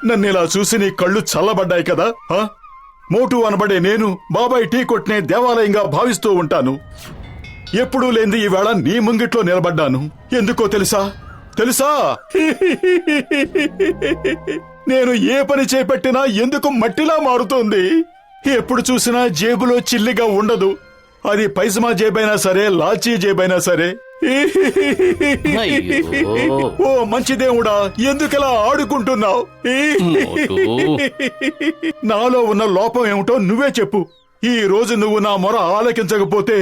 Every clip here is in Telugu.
నన్ను ఇలా చూసి నీ కళ్ళు చల్లబడ్డాయి కదా. మోటు అనబడే నేను బాబాయ్ టీ కొట్నే దేవాలయంగా భావిస్తూ ఉంటాను. ఎప్పుడూ లేంది ఈవేళ నీ ముంగిట్లో నిలబడ్డాను. ఎందుకో తెలుసా? నేను ఏ పని చేపట్టినా ఎందుకు మట్టిలా మారుతోంది. ఎప్పుడు చూసినా జేబులో చిల్లిగా ఉండదు. అది పైసమా జేబైనా సరే, లాచీ జేబైనా సరే. ఓ మంచి దేవుడా, ఎందుకలా ఆడుకుంటున్నావు? నాలో ఉన్న లోపం ఏమిటో నువ్వే చెప్పు. ఈ రోజు నువ్వు నా మొర ఆలకించకపోతే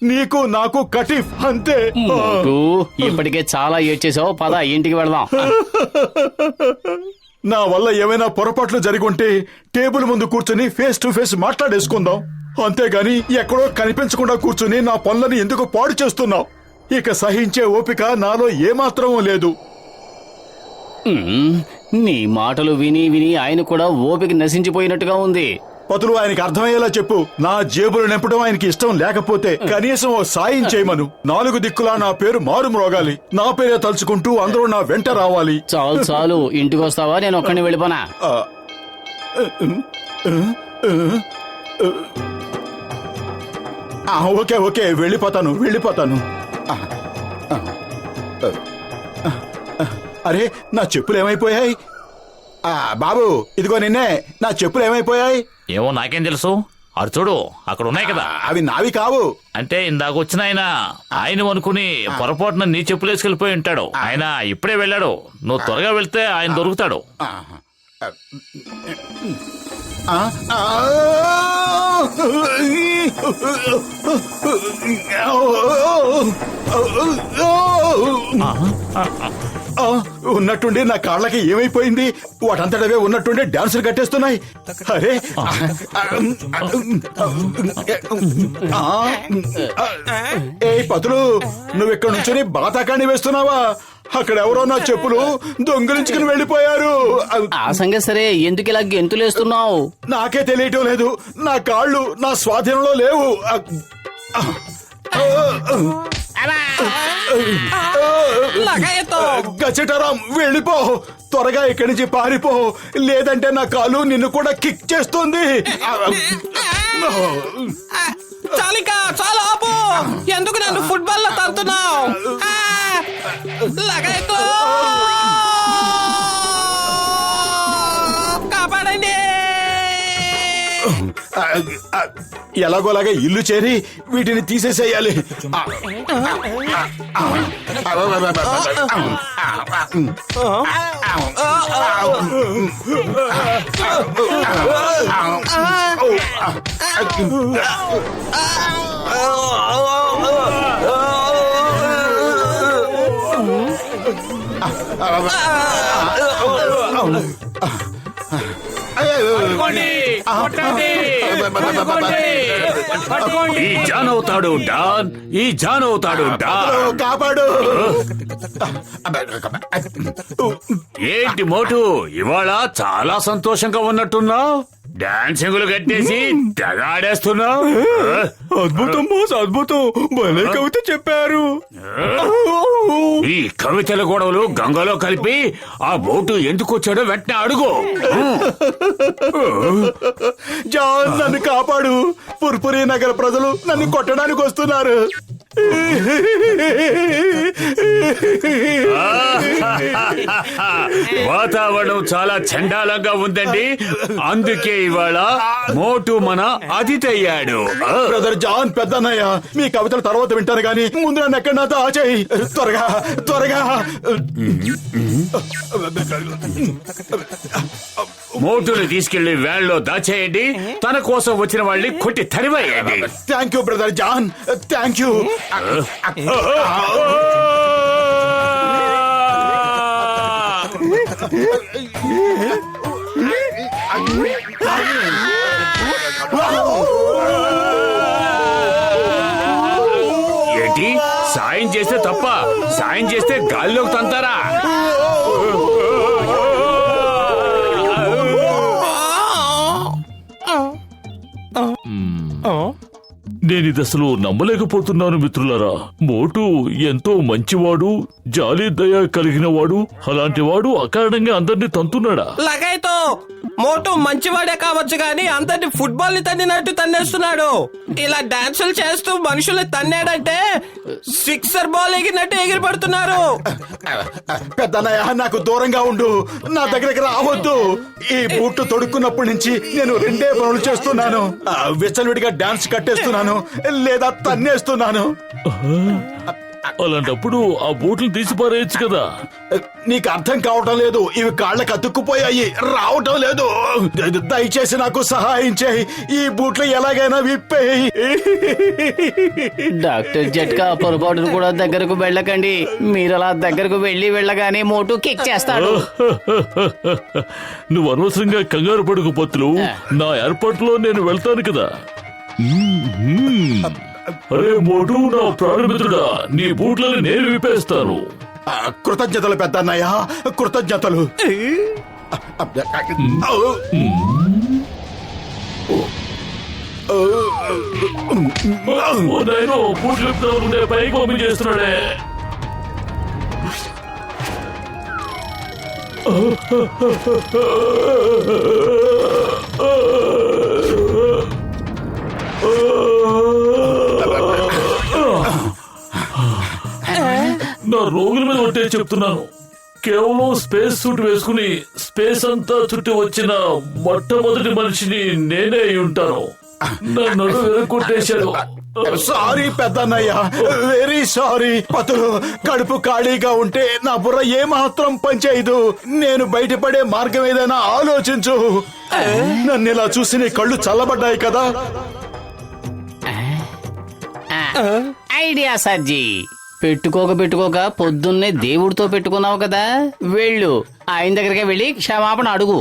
నీకు నాకు కటిఫ్ అంతే. ఇప్పటికే చాలా ఏడ్చేసావు, పద ఇంటికి వెళదాం. నా వల్ల ఏమైనా పొరపాట్లు జరిగుంటే టేబుల్ ముందు కూర్చుని ఫేస్ టు ఫేస్ మాట్లాడేసుకుందాం. అంతేగాని ఎక్కడో కనిపించకుండా కూర్చుని నా పనులను ఎందుకు పాడు చేస్తున్నావు? ఇక సహించే ఓపిక నాలో ఏమాత్రం లేదు. నీ మాటలు విని విని ఆయన కూడా ఓపిక నశించిపోయినట్టుగా ఉంది. పతులు, ఆయనకి అర్థమయ్యేలా చెప్పు. నా జేబులు నింపడం ఆయనకి ఇష్టం లేకపోతే కనీసం ఓ సాయం చేయమను. 4 దిక్కులా నా పేరు మారు మ్రోగాలి. నా పేరే తలుచుకుంటూ అందరూ నా వెంట రావాలి. చాలు చాలు, ఇంటికి వస్తావా? నేను ఒక్కడిని వెళ్ళిపోనా? ఓకే ఓకే, వెళ్ళిపోతాను. అరే, నా చెప్పులు ఏమైపోయాయి? బాబు, ఇదిగో నిన్నే. నా చెప్పులు ఏమైపోయాయి? ఏమో నాకేం తెలుసు. అటు చూడు, అక్కడ ఉన్నాయి కదా. అవి నావి కావు. అంటే ఇందాక వచ్చిన ఆయన అనుకుని పొరపాటున నీ చెప్పులు వేసుకెళ్ళిపోయి ఉంటాడు. ఆయన ఇప్పుడే వెళ్ళాడు. నువ్వు త్వరగా వెళ్తే ఆయన దొరుకుతాడు. ఉన్నట్టుండి నా కాళ్ళకి ఏమైపోయింది? వాటంతటవే ఉన్నట్టుండి డాన్సులు కట్టేస్తున్నాయి. అరే, ఏ పతులు, నువ్వు ఇక్కడ నుంచి బాతాకాన్ని వేస్తున్నావా? అక్కడ ఎవరో నా చెప్పులు దొంగిలించుకుని వెళ్ళిపోయారు. ఆ సంగతి సరే, ఎందుకు ఇలా గెంతులేస్తున్నావు? నాకే తెలియటం లేదు. నా కాళ్ళు నా స్వాధీనంలో లేవు. గచ్చటరాం, వెళ్ళిపో త్వరగా. ఇక్కడి నుంచి పారిపో, లేదంటే నా కాలు నిన్ను కూడా కిక్ చేస్తుంది. చాలా ఆపు. ఎందుకు నన్ను ఫుట్బాల్ లో తంతున్నావు? కాపాడండి. ఎలాగోలాగా ఇల్లు చేరి వీటిని తీసేసేయాలి. ఈ జానవుతాడు డాన్, ఈ జానవుతాడు డాన్. కాపాడు. ఏంటి మోటు, ఇవాళ చాలా సంతోషంగా ఉన్నట్టున్నావు. డాన్సింగులు కట్టేసి తెగాడేస్తున్నావు. అద్భుతం బాస్, అద్భుతం. భలే కవిత చెప్పారు. ఈ కవితల గొడవలు గంగలో కలిపి ఆ బోటు ఎందుకు వచ్చాడో వెంటనే అడుగు. జాన్, నన్ను కాపాడు. పుర్పురి నగర ప్రజలు నన్ను కొట్టడానికి వస్తున్నారు. వాతావరణం చాలా చండాలంగా ఉందండి. అందుకే ఇవాళ మోటు మన అతిథి అయ్యాడు. బ్రదర్ జాన్, పెద్దన్నయ్య, మీ కవితలు తర్వాత వింటాను గాని ముందు నన్ను ఎక్కడ నాతో ఆచేయి. త్వరగా త్వరగా. మోటుని తీసుకెళ్లి వ్యాన్లో దాచేయండి. తన కోసం వచ్చిన వాళ్ళని కొట్టి తరివేయండి. Thank you brother John, thank you. ఏంటి, సాయం చేస్తే తప్ప, సాయం చేస్తే గాల్లోకి తంతారా? నేనిది అసలు నమ్మలేకపోతున్నాను మిత్రులారా. మోటు ఎంతో మంచివాడు, జాలి దయ కలిగిన వాడు. అలాంటి వాడు అకారణంగా అందరినీ తంతున్నాడా? లగైతో మోటు మంచివాడే కావచ్చు గాని అందరిని ఫుట్బాల్ ని తన్నినట్టు తన్నేస్తున్నాడు. ఇలా డాన్సులు చేస్తూ మనుషుల్ని తన్నాడంటే సిక్సర్ బాల్ ఎగిరినట్టు ఎగిరి పడుతున్నారు. పెద్దన్నయ్య, నాకు దూరంగా ఉండు, నా దగ్గరికి రావద్దు. ఈ బూట్లు తొడుక్కున్నప్పటి నుంచి నేను రెండే పనులు చేస్తున్నాను. విచ్చలవిడిగా డాన్స్ కట్టేస్తున్నాను లేదా తన్నేస్తున్నాను. అలాంటప్పుడు ఆ బూట్లు తీసి పారేయచ్చు కదా. నీకు అర్థం కావటం లేదు, ఇవి కాళ్ళకి అతుక్కుపోయాయి, రావటం లేదు. దయచేసి నాకు సహాయం చేయి, ఈ బూట్లు ఎలాగైనా విప్పేయి. డాక్టర్ జట్కా, పొరపాటును కూడా దగ్గరకు వెళ్ళకండి. మీరు అలా దగ్గరకు వెళ్ళగానే మోటు కిక్ చేస్తాడు. నువ్వు అనవసరంగా కంగారు పడుకు పత్తులు. నా ఏర్పాట్లో నేను వెళ్తాను కదా. అరే మోటు, నా ప్రాణమిత్రుడా, నీ బూట్లని నేను విప్పేస్తాను. కృతజ్ఞతలు పెద్దన్నయ్య, కృతజ్ఞతలు. నేను బూట్లు విప్పుతాను, పైకి పంపించేస్తున్నాడే. నా రోగుల మీద ఒట్టే చెప్తున్నాను. కేవలం స్పేస్ సూట్ వేసుకుని స్పేస్ అంతా చుట్టి వచ్చిన మొట్టమొదటి మనిషిని నేనే అయి ఉంటాను. నన్ను కొట్టేశాడు. సారీ పెద్దన్నయ్య, వెరీ సారీ. పతులు, కడుపు ఖాళీగా ఉంటే నా బుర్ర ఏమాత్రం పనిచేయదు. నేను బయటపడే మార్గం ఏదైనా ఆలోచించు. నన్ను ఇలా చూసి నీ కళ్ళు చల్లబడ్డాయి కదా. ఐడియా సర్జీ. పెట్టుకోక పొద్దున్నే దేవుడితో పెట్టుకున్నావు కదా, వెళ్ళు ఆయన దగ్గరికి వెళ్ళి క్షమాపణ అడుగు.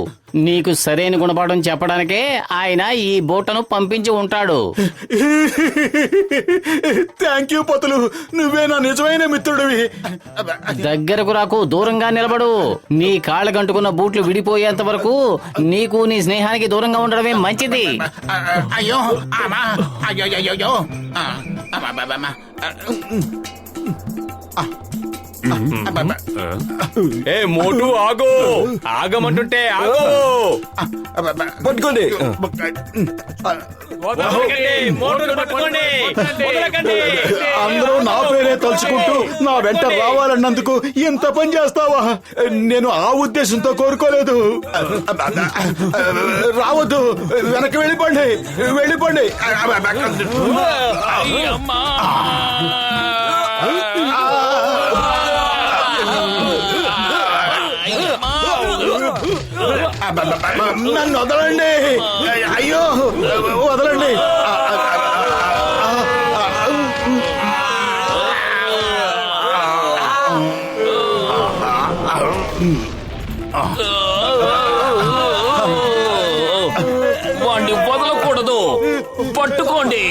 నీకు సరైన గుణపాఠం చెప్పడానికే ఆయన ఈ బూటను పంపించి ఉంటాడు. థ్యాంక్ యూ పతులు, నువ్వే నా నిజమైన మిత్రుడివి. దగ్గరకు రాకు, దూరంగా నిలబడు. నీ కాళ్ళకంటుకున్న బూట్లు విడిపోయేంత వరకు నీకు నీ స్నేహానికి దూరంగా ఉండడమే మంచిది. అయ్యో అయ్యో ఏ మోటు, ఆగు, ఆగమంటుంటే ఆగు. పట్టుకోండి, అందరూ నా పేరే తలుచుకుంటూ నా వెంట రావాలన్నందుకు ఇంత పని చేస్తావా? నేను ఆ ఉద్దేశంతో కోరుకోలేదు. రావద్దు, వెనక్కి వెళ్ళిపోండి, వెళ్ళిపోండి. నన్ను వదలండి, అయ్యో వదలండి. వాణ్ణి వదలకూడదు, పట్టుకోండి.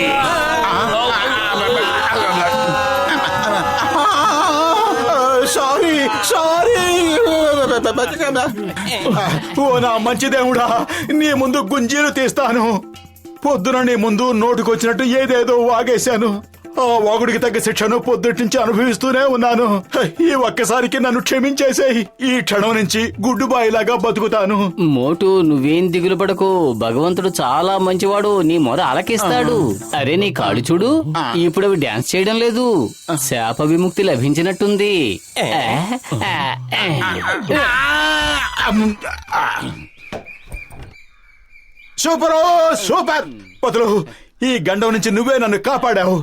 Sorry sorry. ఓ నా మంచి దేవుడా, నీ ముందు గుంజీలు తీస్తాను. పొద్దున నీ ముందు నోటుకొచ్చినట్టు ఏదేదో వాగేశాను. ఆ వాగుడికి తగ్గ శిక్షను పొద్దుటి నుంచి అనుభవిస్తూనే ఉన్నాను. ఈ ఒక్కసారికి నన్ను క్షమించేసేయ్. ఈ క్షణం నుంచి గుడ్డుబాయిలాగా బతుకుతాను. మోటు, నువ్వేం దిగులు పడకు. భగవంతుడు చాలా మంచివాడు, నీ మొర అలకిస్తాడు. అరే నీ కాళ్ళు చూడు, ఇప్పుడు అవి డాన్స్ చేయడం లేదు. శాప విముక్తి లభించినట్టుంది. Super super. పతులు, ఈ గండం నుంచి నువ్వే నన్ను కాపాడావు.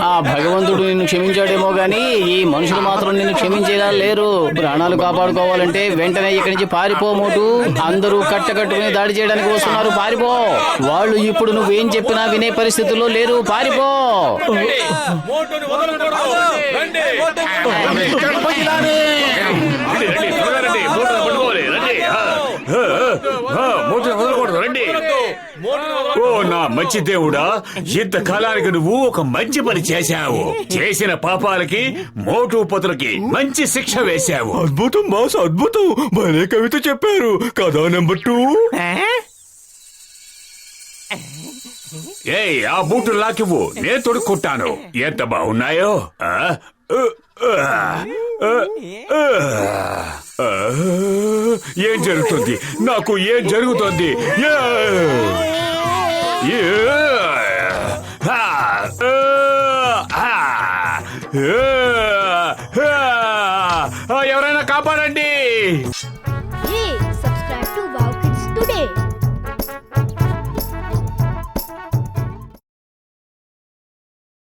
ఆ భగవంతుడు నిన్ను క్షమించాడేమో గాని ఈ మనుషులు మాత్రం నిన్ను క్షమించేలా లేరు. ప్రాణాలు కాపాడుకోవాలంటే వెంటనే ఇక్కడి నుంచి పారిపో మోటు. అందరూ కట్టకట్టుకుని దాడి చేయడానికి వస్తున్నారు, పారిపో. వాళ్ళు ఇప్పుడు నువ్వేం చెప్పినా వినే పరిస్థితుల్లో లేరు, పారిపో. ఓ నా మంచి దేవుడా, ఇంతకాలానికి నువ్వు ఒక మంచి పని చేశావు. చేసిన పాపాలకి మోటు పతులకి మంచి శిక్ష వేశావు. అద్భుతం బాస్, అద్భుతం. భలే కవిత చెప్పారు. కథా నెంబర్ 2. ఏయ్ ఆ బూట్లు నాకివ్వు, నేను తొడుక్కుంటాను. ఎంత బాగున్నాయో. ఆ? ఏం జరుగుతుంది నాకు? ఏం జరుగుతుంది? ఎవరైనా కాపాడండి.